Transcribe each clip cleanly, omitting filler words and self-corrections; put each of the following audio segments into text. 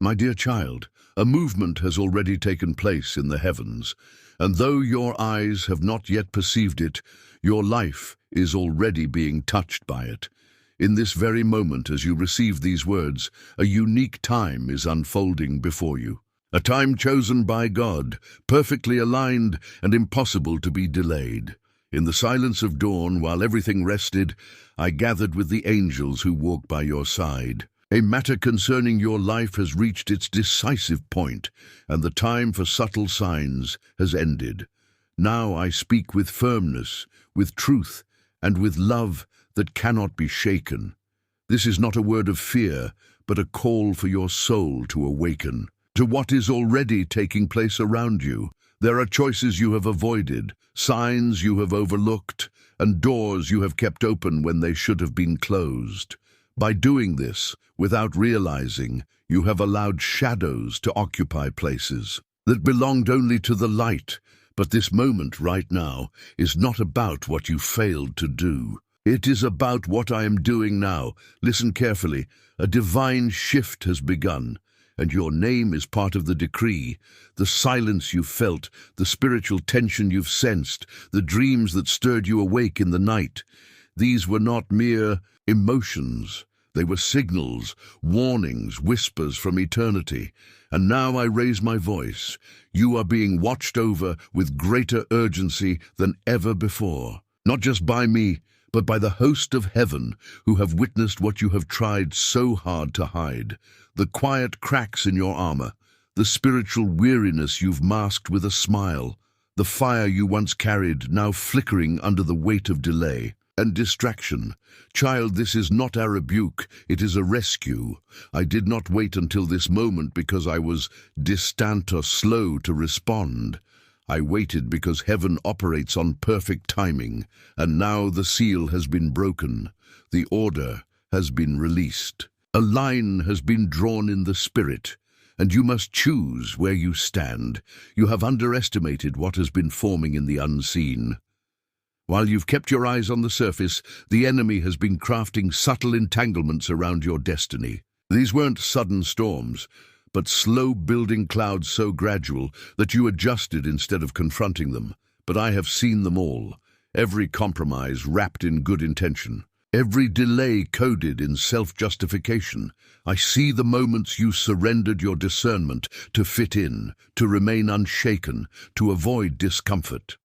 My dear child, a movement has already taken place in the heavens, and though your eyes have not yet perceived it, your life is already being touched by it. In this very moment, as you receive these words, a unique time is unfolding before you. A time chosen by God, perfectly aligned and impossible to be delayed. In the silence of dawn, while everything rested, I gathered with the angels who walk by your side. A matter concerning your life has reached its decisive point, and the time for subtle signs has ended. Now I speak with firmness, with truth, and with love that cannot be shaken. This is not a word of fear, but a call for your soul to awaken to what is already taking place around you. There are choices you have avoided, signs you have overlooked, and doors you have kept open when they should have been closed. By doing this, without realizing, you have allowed shadows to occupy places that belonged only to the light. But this moment right now is not about what you failed to do. It is about what I am doing now. Listen carefully. A divine shift has begun, and your name is part of the decree. The silence you felt, the spiritual tension you've sensed, the dreams that stirred you awake in the night. These were not mere emotions. They were signals, warnings, whispers from eternity. And now I raise my voice. You are being watched over with greater urgency than ever before. Not just by me, but by the host of heaven who have witnessed what you have tried so hard to hide. The quiet cracks in your armor, the spiritual weariness you've masked with a smile, the fire you once carried now flickering under the weight of delay and distraction. Child, this is not a rebuke, it is a rescue. I did not wait until this moment because I was distant or slow to respond. I waited because heaven operates on perfect timing, and now the seal has been broken. The order has been released. A line has been drawn in the spirit, and you must choose where you stand. You have underestimated what has been forming in the unseen. While you've kept your eyes on the surface, the enemy has been crafting subtle entanglements around your destiny. These weren't sudden storms, but slow-building clouds so gradual that you adjusted instead of confronting them. But I have seen them all, every compromise wrapped in good intention. Every delay coded in self-justification. I see the moments you surrendered your discernment to fit in, to remain unshaken, to avoid discomfort.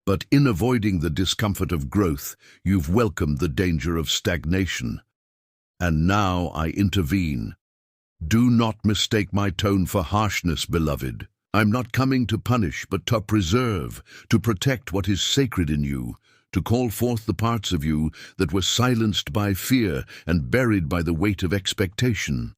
But in avoiding the discomfort of growth, you've welcomed the danger of stagnation. And now I intervene. Do not mistake my tone for harshness, beloved. I'm not coming to punish, but to preserve, to protect what is sacred in you, to call forth the parts of you that were silenced by fear and buried by the weight of expectation.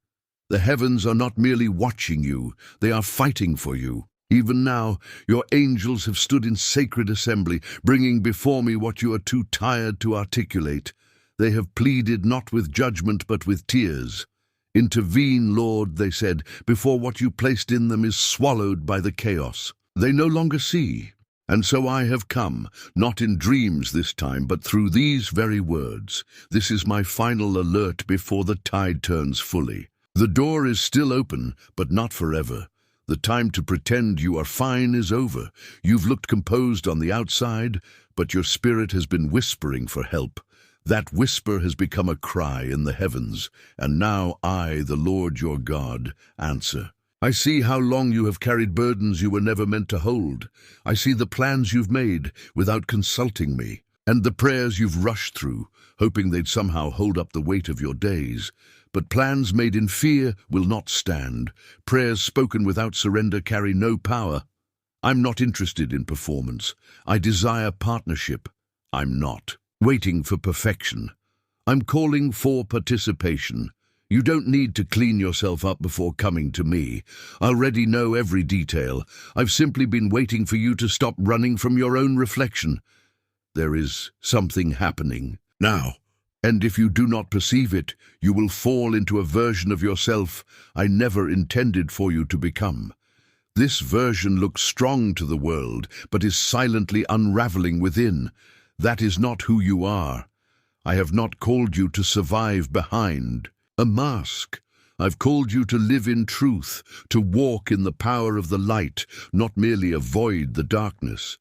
The heavens are not merely watching you, they are fighting for you. Even now, your angels have stood in sacred assembly, bringing before me what you are too tired to articulate. They have pleaded not with judgment but with tears. Intervene, Lord, they said, before what you placed in them is swallowed by the chaos. They no longer see. And so I have come, not in dreams this time, but through these very words. This is my final alert before the tide turns fully. The door is still open, but not forever. The time to pretend you are fine is over. You've looked composed on the outside, but your spirit has been whispering for help. That whisper has become a cry in the heavens, and now I, the Lord your God, answer. I see how long you have carried burdens you were never meant to hold. I see the plans you've made without consulting me, and the prayers you've rushed through, hoping they'd somehow hold up the weight of your days. But plans made in fear will not stand. Prayers spoken without surrender carry no power. I'm not interested in performance. I desire partnership. I'm not waiting for perfection. I'm calling for participation. You don't need to clean yourself up before coming to me. I already know every detail. I've simply been waiting for you to stop running from your own reflection. There is something happening now, and if you do not perceive it, you will fall into a version of yourself I never intended for you to become. This version looks strong to the world, but is silently unraveling within. That is not who you are. I have not called you to survive behind a mask. I've called you to live in truth, to walk in the power of the light, not merely avoid the darkness.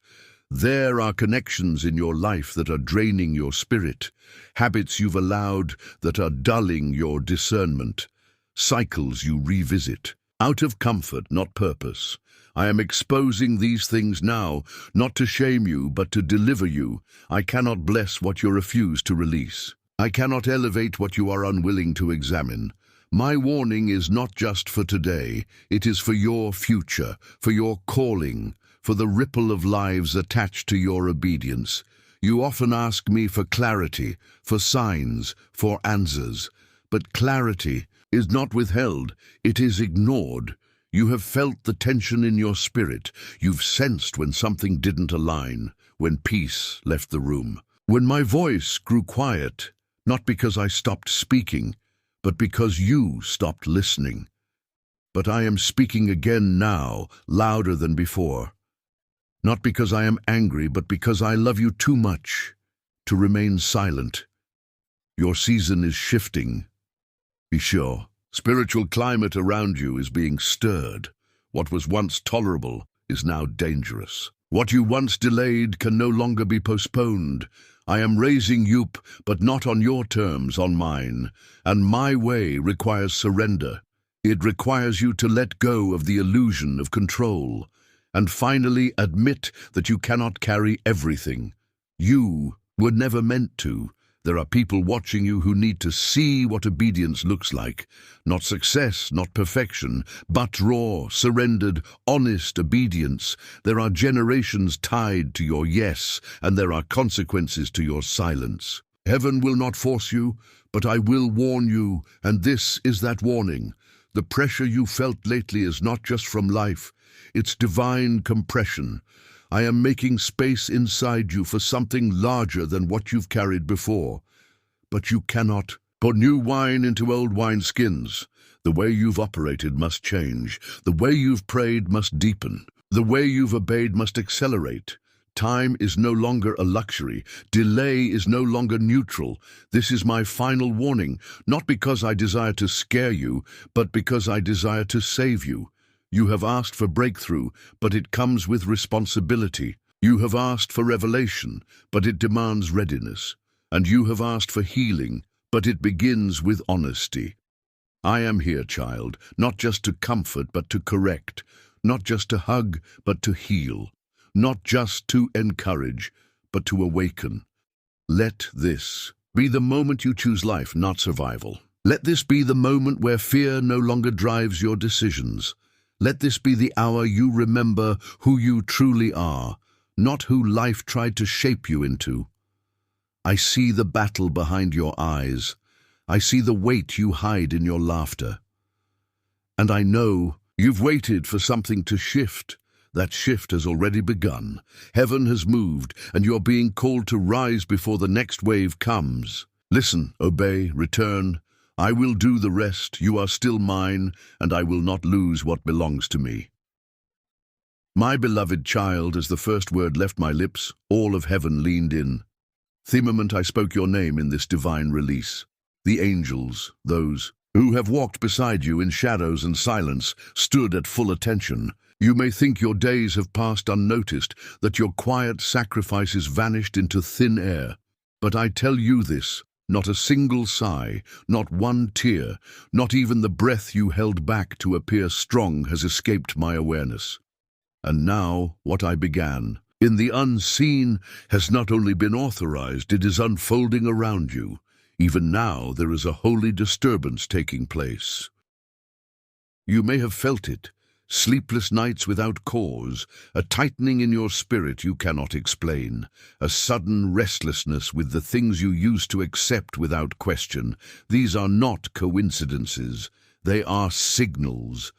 There are connections in your life that are draining your spirit, habits you've allowed that are dulling your discernment, cycles you revisit, out of comfort, not purpose. I am exposing these things now, not to shame you, but to deliver you. I cannot bless what you refuse to release. I cannot elevate what you are unwilling to examine. My warning is not just for today, it is for your future, for your calling, for the ripple of lives attached to your obedience. You often ask me for clarity, for signs, for answers. But clarity is not withheld, it is ignored. You have felt the tension in your spirit. You've sensed when something didn't align, when peace left the room. When my voice grew quiet, not because I stopped speaking, but because you stopped listening. But I am speaking again now, louder than before. Not because I am angry, but because I love you too much to remain silent. Your season is shifting. Be sure. Spiritual climate around you is being stirred. What was once tolerable is now dangerous. What you once delayed can no longer be postponed. I am raising you, but not on your terms, on mine. And my way requires surrender. It requires you to let go of the illusion of control and finally admit that you cannot carry everything. You were never meant to. There are people watching you who need to see what obedience looks like. Not success, not perfection, but raw, surrendered, honest obedience. There are generations tied to your yes, and there are consequences to your silence. Heaven will not force you, but I will warn you, and this is that warning. The pressure you felt lately is not just from life, it's divine compression. I am making space inside you for something larger than what you've carried before. But you cannot pour new wine into old wineskins. The way you've operated must change. The way you've prayed must deepen. The way you've obeyed must accelerate. Time is no longer a luxury. Delay is no longer neutral. This is my final warning, not because I desire to scare you, but because I desire to save you. You have asked for breakthrough, but it comes with responsibility. You have asked for revelation, but it demands readiness. And you have asked for healing, but it begins with honesty. I am here, child, not just to comfort, but to correct. Not just to hug, but to heal. Not just to encourage, but to awaken. Let this be the moment you choose life, not survival. Let this be the moment where fear no longer drives your decisions. Let this be the hour you remember who you truly are, not who life tried to shape you into. I see the battle behind your eyes. I see the weight you hide in your laughter. And I know you've waited for something to shift. That shift has already begun. Heaven has moved, and you're being called to rise before the next wave comes. Listen, obey, return. I will do the rest. You are still mine, and I will not lose what belongs to me. My beloved child, as the first word left my lips, all of heaven leaned in. Firmament, I spoke your name in this divine release. The angels, those who have walked beside you in shadows and silence, stood at full attention. You may think your days have passed unnoticed, that your quiet sacrifices vanished into thin air. But I tell you this, not a single sigh, not one tear, not even the breath you held back to appear strong has escaped my awareness. And now, what I began, in the unseen, has not only been authorized, it is unfolding around you. Even now, there is a holy disturbance taking place. You may have felt it. Sleepless nights without cause, a tightening in your spirit you cannot explain, a sudden restlessness with the things you used to accept without question. These are not coincidences, they are signals,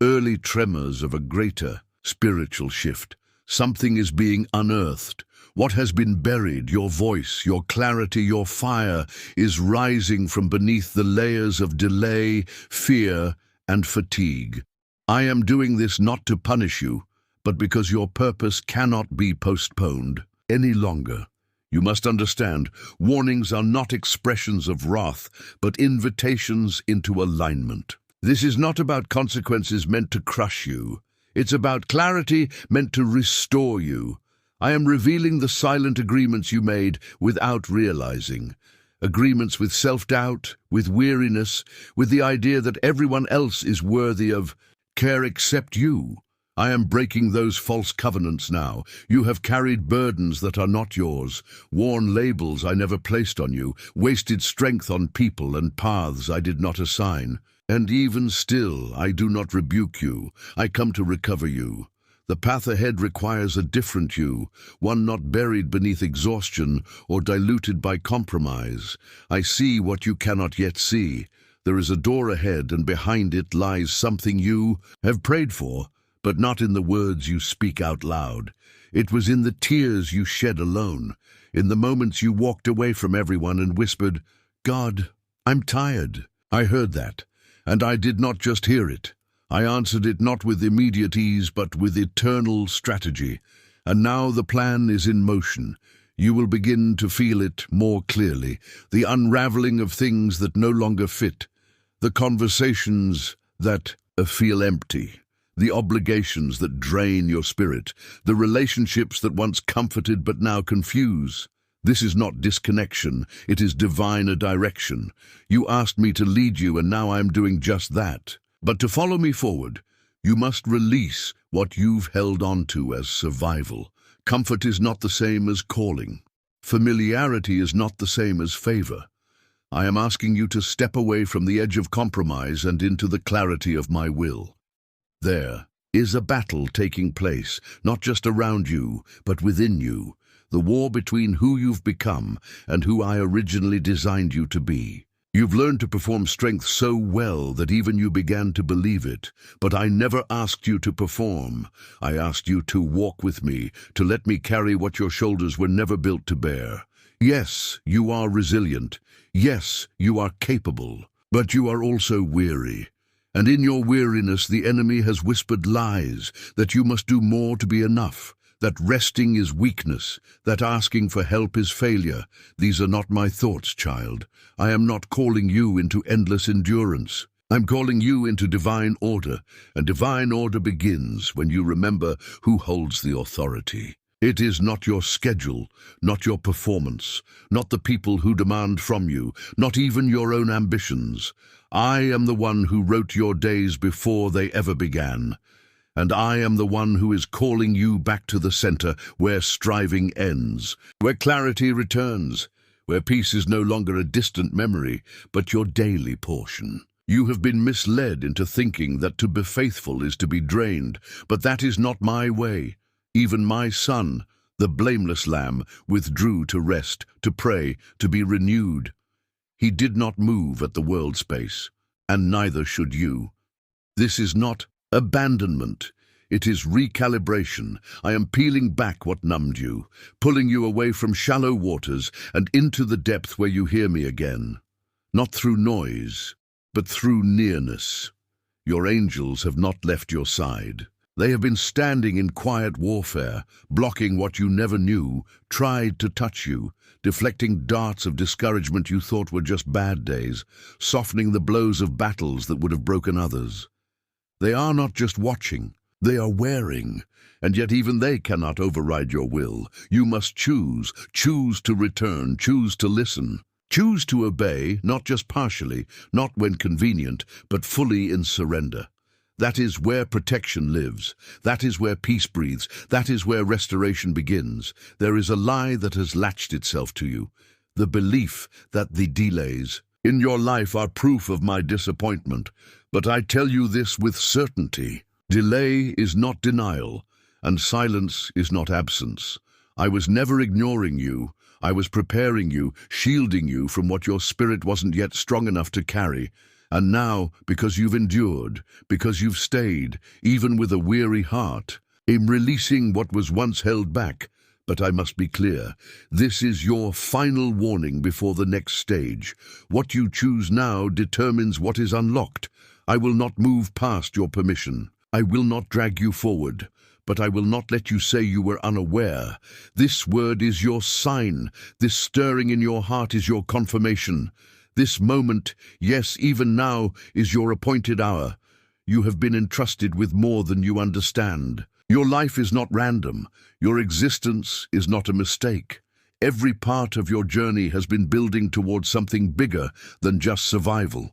early tremors of a greater spiritual shift. Something is being unearthed. What has been buried, your voice, your clarity, your fire, is rising from beneath the layers of delay, fear, and fatigue. I am doing this not to punish you, but because your purpose cannot be postponed any longer. You must understand, warnings are not expressions of wrath, but invitations into alignment. This is not about consequences meant to crush you. It's about clarity meant to restore you. I am revealing the silent agreements you made without realizing. Agreements with self-doubt, with weariness, with the idea that everyone else is worthy of care except you. I am breaking those false covenants now. You have carried burdens that are not yours, worn labels I never placed on you, wasted strength on people and paths I did not assign. And even still, I do not rebuke you. I come to recover you. The path ahead requires a different you, one not buried beneath exhaustion or diluted by compromise. I see what you cannot yet see. There is a door ahead, and behind it lies something you have prayed for, but not in the words you speak out loud. It was in the tears you shed alone, in the moments you walked away from everyone and whispered, "God, I'm tired." I heard that, and I did not just hear it. I answered it not with immediate ease, but with eternal strategy. And now the plan is in motion. You will begin to feel it more clearly, the unraveling of things that no longer fit, the conversations that feel empty, the obligations that drain your spirit, the relationships that once comforted but now confuse. This is not disconnection, it is divine direction. You asked me to lead you, and now I am doing just that. But to follow me forward, you must release what you've held on to as survival. Comfort is not the same as calling. Familiarity is not the same as favor. I am asking you to step away from the edge of compromise and into the clarity of my will. There is a battle taking place, not just around you, but within you. The war between who you've become and who I originally designed you to be. You've learned to perform strength so well that even you began to believe it. But I never asked you to perform. I asked you to walk with me, to let me carry what your shoulders were never built to bear. Yes, you are resilient. Yes, you are capable. But you are also weary. And in your weariness, the enemy has whispered lies, that you must do more to be enough, that resting is weakness, that asking for help is failure. These are not my thoughts, child. I am not calling you into endless endurance. I'm calling you into divine order, and divine order begins when you remember who holds the authority. It is not your schedule, not your performance, not the people who demand from you, not even your own ambitions. I am the one who wrote your days before they ever began. And I am the one who is calling you back to the center where striving ends, where clarity returns, where peace is no longer a distant memory, but your daily portion. You have been misled into thinking that to be faithful is to be drained, but that is not my way. Even my son, the blameless lamb, withdrew to rest, to pray, to be renewed. He did not move at the world space, and neither should you. This is not abandonment. It is recalibration. I am peeling back what numbed you, pulling you away from shallow waters and into the depth where you hear me again. Not through noise, but through nearness. Your angels have not left your side. They have been standing in quiet warfare, blocking what you never knew, tried to touch you, deflecting darts of discouragement you thought were just bad days, softening the blows of battles that would have broken others. They are not just watching, they are wearing, and yet even they cannot override your will. You must choose to return, choose to listen, choose to obey, not just partially, not when convenient, but fully in surrender. That is where protection lives. That is where peace breathes. That is where restoration begins. There is a lie that has latched itself to you, the belief that the delays in your life are proof of my disappointment. But I tell you this with certainty. Delay is not denial, and silence is not absence. I was never ignoring you. I was preparing you, shielding you from what your spirit wasn't yet strong enough to carry. And now, because you've endured, because you've stayed, even with a weary heart, I'm releasing what was once held back. But I must be clear, this is your final warning before the next stage. What you choose now determines what is unlocked. I will not move past your permission. I will not drag you forward, but I will not let you say you were unaware. This word is your sign. This stirring in your heart is your confirmation. This moment, yes, even now, is your appointed hour. You have been entrusted with more than you understand. Your life is not random. Your existence is not a mistake. Every part of your journey has been building towards something bigger than just survival.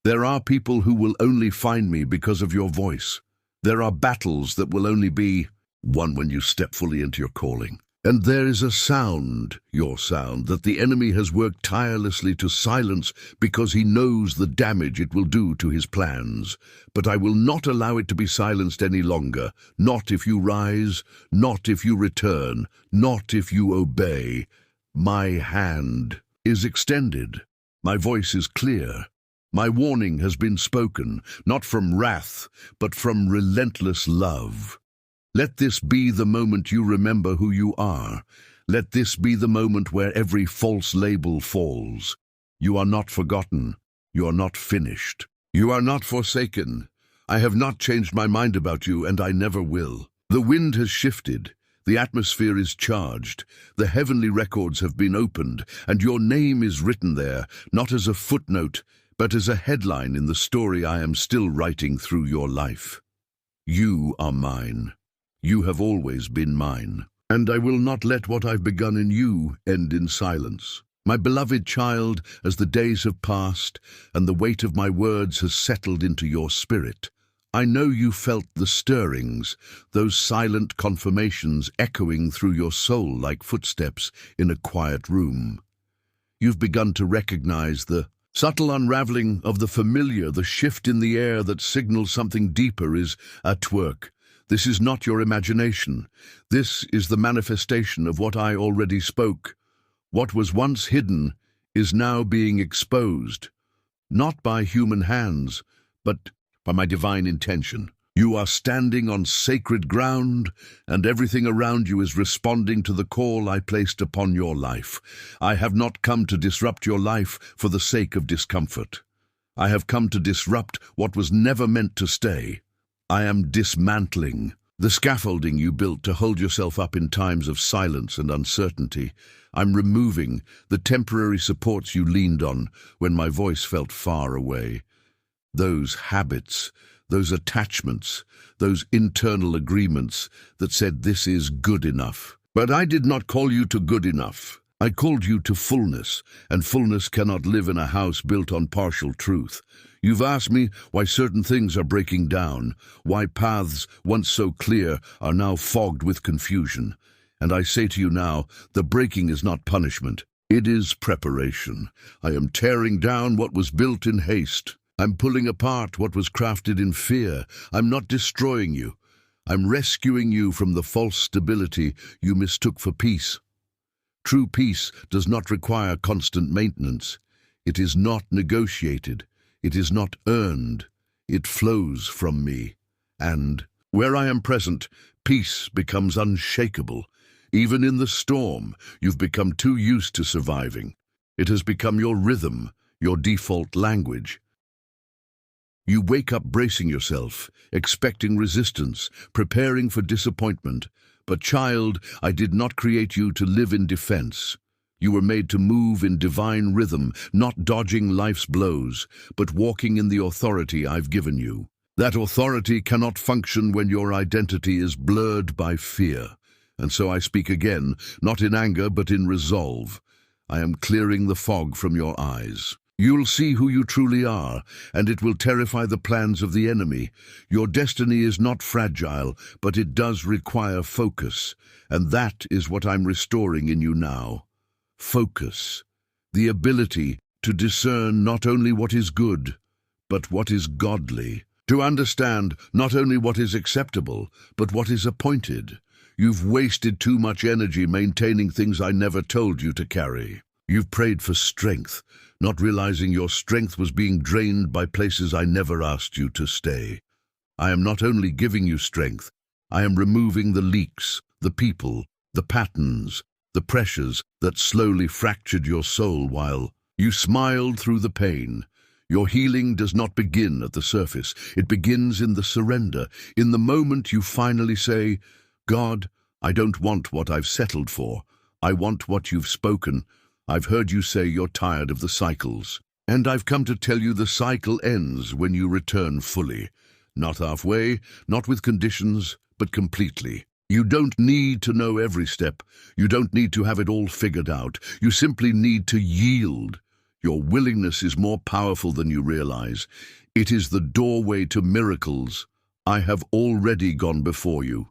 There are people who will only find me because of your voice. There are battles that will only be won when you step fully into your calling. And there is a sound, your sound, that the enemy has worked tirelessly to silence because he knows the damage it will do to his plans. But I will not allow it to be silenced any longer. Not if you rise, not if you return, not if you obey. My hand is extended. My voice is clear. My warning has been spoken, not from wrath, but from relentless love. Let this be the moment you remember who you are. Let this be the moment where every false label falls. You are not forgotten. You are not finished. You are not forsaken. I have not changed my mind about you, and I never will. The wind has shifted. The atmosphere is charged. The heavenly records have been opened, and your name is written there, not as a footnote, but as a headline in the story I am still writing through your life. You are mine. You have always been mine, and I will not let what I've begun in you end in silence. My beloved child, as the days have passed and the weight of my words has settled into your spirit, I know you felt the stirrings, those silent confirmations echoing through your soul like footsteps in a quiet room. You've begun to recognize the subtle unraveling of the familiar, the shift in the air that signals something deeper is at work. This is not your imagination. This is the manifestation of what I already spoke. What was once hidden is now being exposed, not by human hands, but by my divine intention. You are standing on sacred ground, and everything around you is responding to the call I placed upon your life. I have not come to disrupt your life for the sake of discomfort. I have come to disrupt what was never meant to stay. I am dismantling the scaffolding you built to hold yourself up in times of silence and uncertainty. I'm removing the temporary supports you leaned on when my voice felt far away. Those habits, those attachments, those internal agreements that said this is good enough. But I did not call you to good enough. I called you to fullness, and fullness cannot live in a house built on partial truth. You've asked me why certain things are breaking down, why paths once so clear are now fogged with confusion. And I say to you now, the breaking is not punishment. It is preparation. I am tearing down what was built in haste. I'm pulling apart what was crafted in fear. I'm not destroying you. I'm rescuing you from the false stability you mistook for peace. True peace does not require constant maintenance. It is not negotiated. It is not earned. It flows from me. And where I am present, peace becomes unshakable. Even in the storm, you've become too used to surviving. It has become your rhythm, your default language. You wake up bracing yourself, expecting resistance, preparing for disappointment. But child, I did not create you to live in defense. You were made to move in divine rhythm, not dodging life's blows, but walking in the authority I've given you. That authority cannot function when your identity is blurred by fear. And so I speak again, not in anger, but in resolve. I am clearing the fog from your eyes. You'll see who you truly are, and it will terrify the plans of the enemy. Your destiny is not fragile, but it does require focus, and that is what I'm restoring in you now. Focus, the ability to discern not only what is good, but what is godly, to understand not only what is acceptable, but what is appointed. You've wasted too much energy maintaining things I never told you to carry. You've prayed for strength, not realizing your strength was being drained by places I never asked you to stay. I am not only giving you strength, I am removing the leaks, the people, the patterns, the pressures that slowly fractured your soul while you smiled through the pain. Your healing does not begin at the surface. It begins in the surrender, in the moment you finally say, God, I don't want what I've settled for. I want what you've spoken. I've heard you say you're tired of the cycles. And I've come to tell you the cycle ends when you return fully. Not halfway, not with conditions, but completely. You don't need to know every step. You don't need to have it all figured out. You simply need to yield. Your willingness is more powerful than you realize. It is the doorway to miracles. I have already gone before you.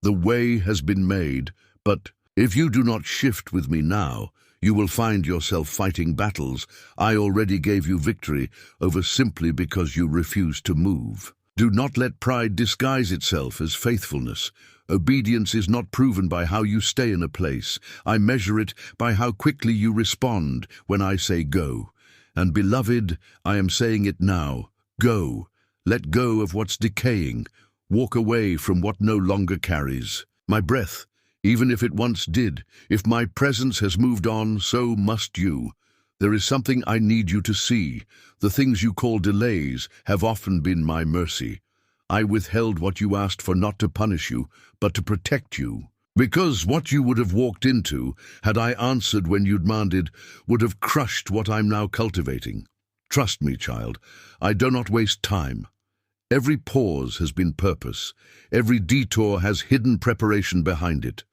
The way has been made, but if you do not shift with me now, you will find yourself fighting battles I already gave you victory over simply because you refuse to move. Do not let pride disguise itself as faithfulness. Obedience is not proven by how you stay in a place. I measure it by how quickly you respond when I say go. And beloved, I am saying it now. Go. Let go of what's decaying. Walk away from what no longer carries. My breath, even if it once did, if my presence has moved on, so must you. There is something I need you to see. The things you call delays have often been my mercy. I withheld what you asked for not to punish you, but to protect you. Because what you would have walked into, had I answered when you demanded, would have crushed what I'm now cultivating. Trust me, child, I do not waste time. Every pause has been purpose. Every detour has hidden preparation behind it.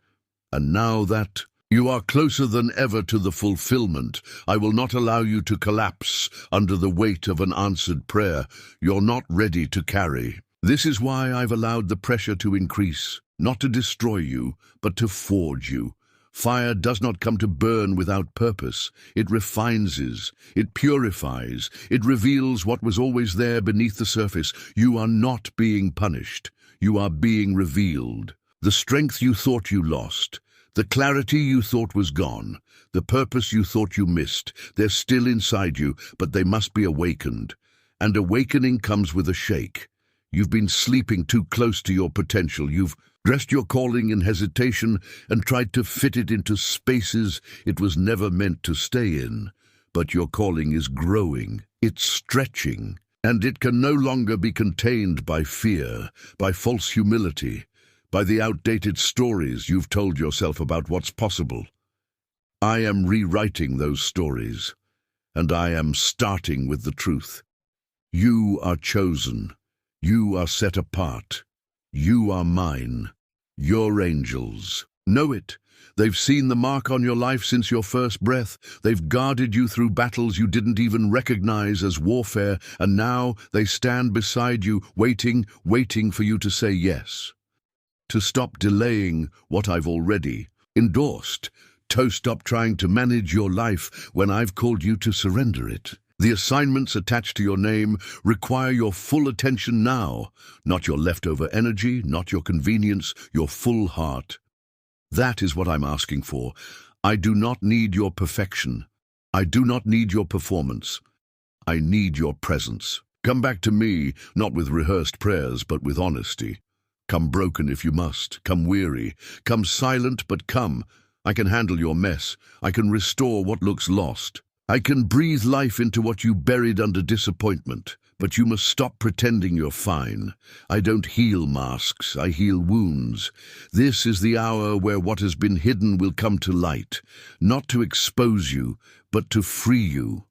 And now that you are closer than ever to the fulfillment, I will not allow you to collapse under the weight of an answered prayer you're not ready to carry. This is why I've allowed the pressure to increase, not to destroy you, but to forge you. Fire does not come to burn without purpose. It refines, it purifies, it reveals what was always there beneath the surface. You are not being punished. You are being revealed. The strength you thought you lost, the clarity you thought was gone, the purpose you thought you missed, they're still inside you, but they must be awakened. And awakening comes with a shake. You've been sleeping too close to your potential. You've dressed your calling in hesitation and tried to fit it into spaces it was never meant to stay in. But your calling is growing, it's stretching, and it can no longer be contained by fear, by false humility, by the outdated stories you've told yourself about what's possible. I am rewriting those stories, and I am starting with the truth. You are chosen. You are set apart. You are mine. Your angels. Know it. They've seen the mark on your life since your first breath. They've guarded you through battles you didn't even recognize as warfare, and now they stand beside you, waiting for you to say yes. To stop delaying what I've already endorsed. To stop trying to manage your life when I've called you to surrender it. The assignments attached to your name require your full attention now, not your leftover energy, not your convenience, your full heart. That is what I'm asking for. I do not need your perfection. I do not need your performance. I need your presence. Come back to me, not with rehearsed prayers, but with honesty. Come broken if you must. Come weary. Come silent, but come. I can handle your mess. I can restore what looks lost. I can breathe life into what you buried under disappointment, but you must stop pretending you're fine. I don't heal masks, I heal wounds. This is the hour where what has been hidden will come to light, not to expose you, but to free you.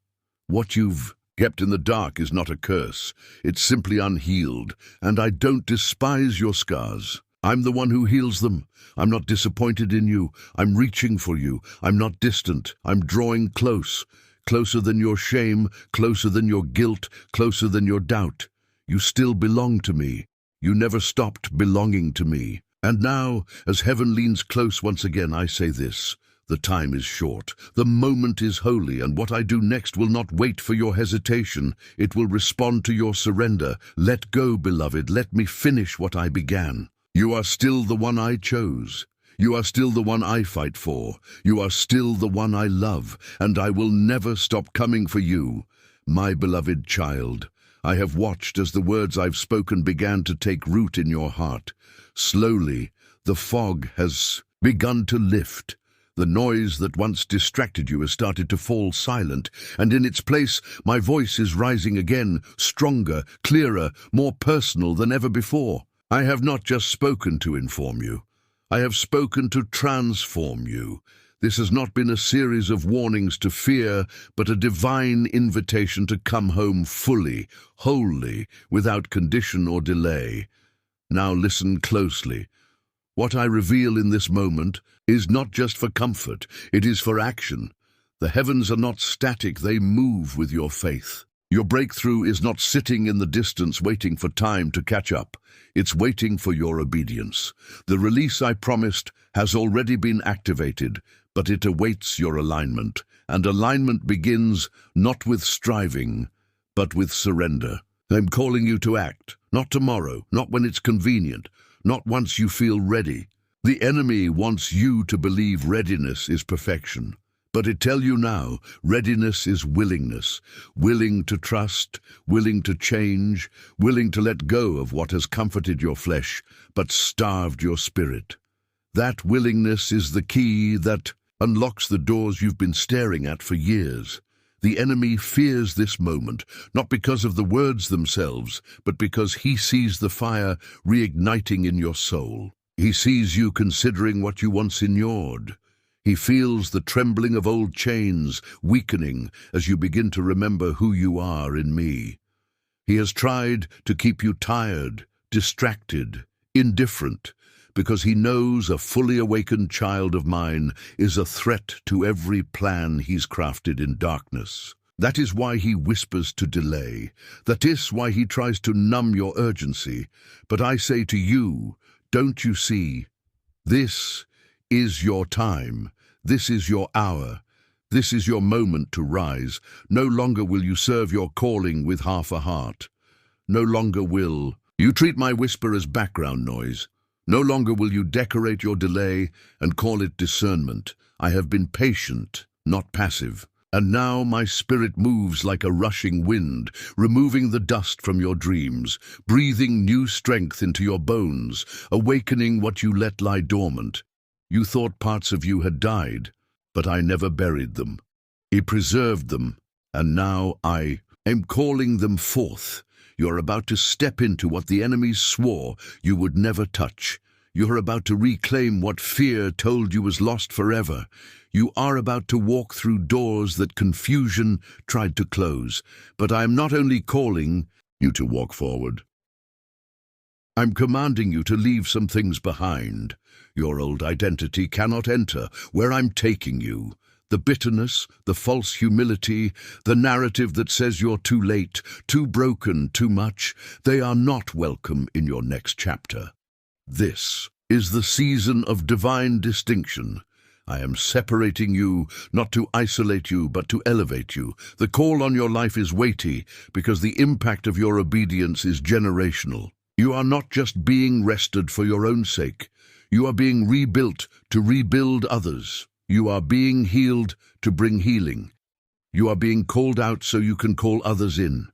What you've kept in the dark is not a curse, it's simply unhealed, and I don't despise your scars. I'm the one who heals them. I'm not disappointed in you. I'm reaching for you. I'm not distant. I'm drawing close. Closer than your shame, closer than your guilt, closer than your doubt. You still belong to me. You never stopped belonging to me. And now, as heaven leans close once again, I say this. The time is short. The moment is holy, and what I do next will not wait for your hesitation. It will respond to your surrender. Let go, beloved. Let me finish what I began. You are still the one I chose. You are still the one I fight for. You are still the one I love, and I will never stop coming for you. My beloved child, I have watched as the words I've spoken began to take root in your heart. Slowly, the fog has begun to lift. The noise that once distracted you has started to fall silent, and in its place, my voice is rising again, stronger, clearer, more personal than ever before. I have not just spoken to inform you. I have spoken to transform you. This has not been a series of warnings to fear, but a divine invitation to come home fully, wholly, without condition or delay. Now listen closely. What I reveal in this moment is not just for comfort, it is for action. The heavens are not static, they move with your faith. Your breakthrough is not sitting in the distance waiting for time to catch up. It's waiting for your obedience. The release I promised has already been activated, but it awaits your alignment. And alignment begins not with striving, but with surrender. I'm calling you to act, not tomorrow, not when it's convenient, not once you feel ready. The enemy wants you to believe readiness is perfection. But I tell you now, readiness is willingness, willing to trust, willing to change, willing to let go of what has comforted your flesh, but starved your spirit. That willingness is the key that unlocks the doors you've been staring at for years. The enemy fears this moment, not because of the words themselves, but because he sees the fire reigniting in your soul. He sees you considering what you once ignored. He feels the trembling of old chains weakening as you begin to remember who you are in me. He has tried to keep you tired, distracted, indifferent, because he knows a fully awakened child of mine is a threat to every plan he's crafted in darkness. That is why he whispers to delay. That is why he tries to numb your urgency. But I say to you, don't you see? This is your time. This is your hour. This is your moment to rise. No longer will you serve your calling with half a heart. No longer will you treat my whisper as background noise. No longer will you decorate your delay and call it discernment. I have been patient, not passive. And now my spirit moves like a rushing wind, removing the dust from your dreams, breathing new strength into your bones, awakening what you let lie dormant. You thought parts of you had died, but I never buried them. He preserved them, and now I am calling them forth. You're about to step into what the enemy swore you would never touch. You're about to reclaim what fear told you was lost forever. You are about to walk through doors that confusion tried to close. But I am not only calling you to walk forward. I'm commanding you to leave some things behind. Your old identity cannot enter where I'm taking you. The bitterness, the false humility, the narrative that says you're too late, too broken, too much, they are not welcome in your next chapter. This is the season of divine distinction. I am separating you, not to isolate you, but to elevate you. The call on your life is weighty because the impact of your obedience is generational. You are not just being rested for your own sake. You are being rebuilt to rebuild others. You are being healed to bring healing. You are being called out so you can call others in.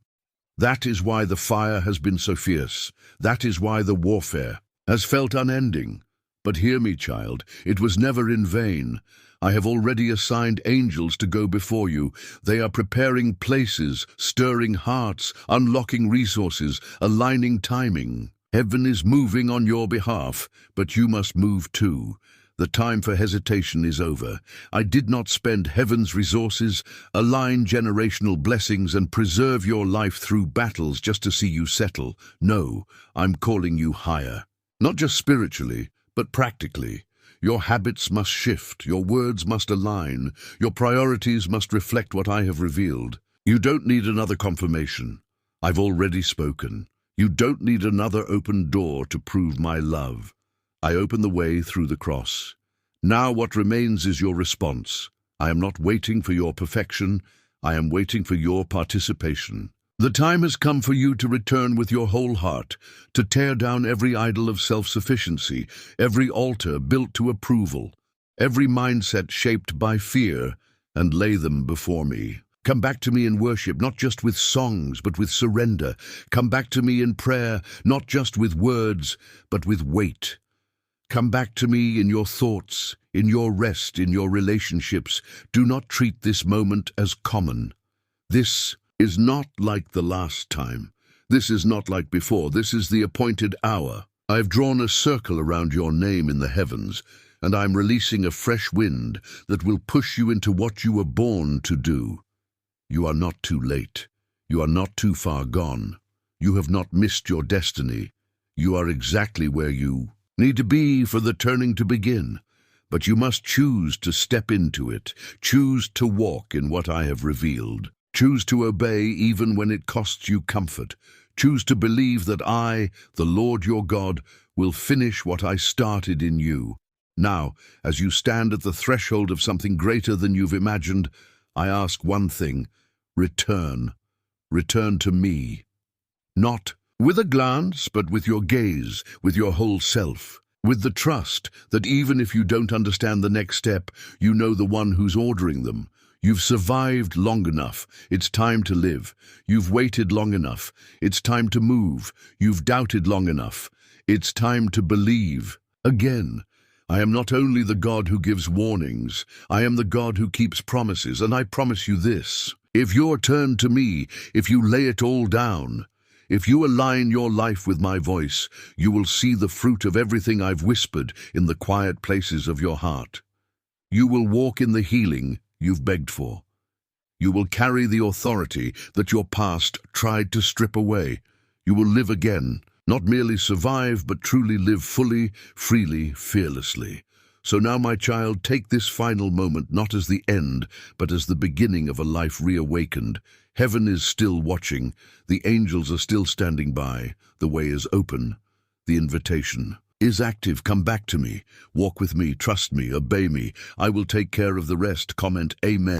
That is why the fire has been so fierce. That is why the warfare has felt unending. But hear me, child, it was never in vain. I have already assigned angels to go before you. They are preparing places, stirring hearts, unlocking resources, aligning timing. Heaven is moving on your behalf, but you must move too. The time for hesitation is over. I did not spend heaven's resources, align generational blessings, and preserve your life through battles just to see you settle. No, I'm calling you higher. Not just spiritually, but practically. Your habits must shift, your words must align, your priorities must reflect what I have revealed. You don't need another confirmation. I've already spoken. You don't need another open door to prove my love. I open the way through the cross. Now what remains is your response. I am not waiting for your perfection. I am waiting for your participation. The time has come for you to return with your whole heart, to tear down every idol of self-sufficiency, every altar built to approval, every mindset shaped by fear, and lay them before me. Come back to me in worship, not just with songs, but with surrender. Come back to me in prayer, not just with words, but with weight. Come back to me in your thoughts, in your rest, in your relationships. Do not treat this moment as common. This is not like the last time. This is not like before. This is the appointed hour. I have drawn a circle around your name in the heavens, and I'm releasing a fresh wind that will push you into what you were born to do. You are not too late. You are not too far gone. You have not missed your destiny. You are exactly where you need to be for the turning to begin. But you must choose to step into it. Choose to walk in what I have revealed. Choose to obey even when it costs you comfort. Choose to believe that I, the Lord your God, will finish what I started in you. Now, as you stand at the threshold of something greater than you've imagined, I ask one thing: return. Return to me. Not with a glance, but with your gaze, with your whole self. With the trust that even if you don't understand the next step, you know the one who's ordering them. You've survived long enough. It's time to live. You've waited long enough. It's time to move. You've doubted long enough. It's time to believe. Again, I am not only the God who gives warnings, I am the God who keeps promises, and I promise you this: if you're turned to me, if you lay it all down, if you align your life with my voice, you will see the fruit of everything I've whispered in the quiet places of your heart. You will walk in the healing you've begged for. You will carry the authority that your past tried to strip away. You will live again, not merely survive, but truly live fully, freely, fearlessly. So now, my child, take this final moment not as the end, but as the beginning of a life reawakened. Heaven is still watching. The angels are still standing by. The way is open. The invitation is active. Come back to me. Walk with me. Trust me. Obey me. I will take care of the rest. Comment Amen.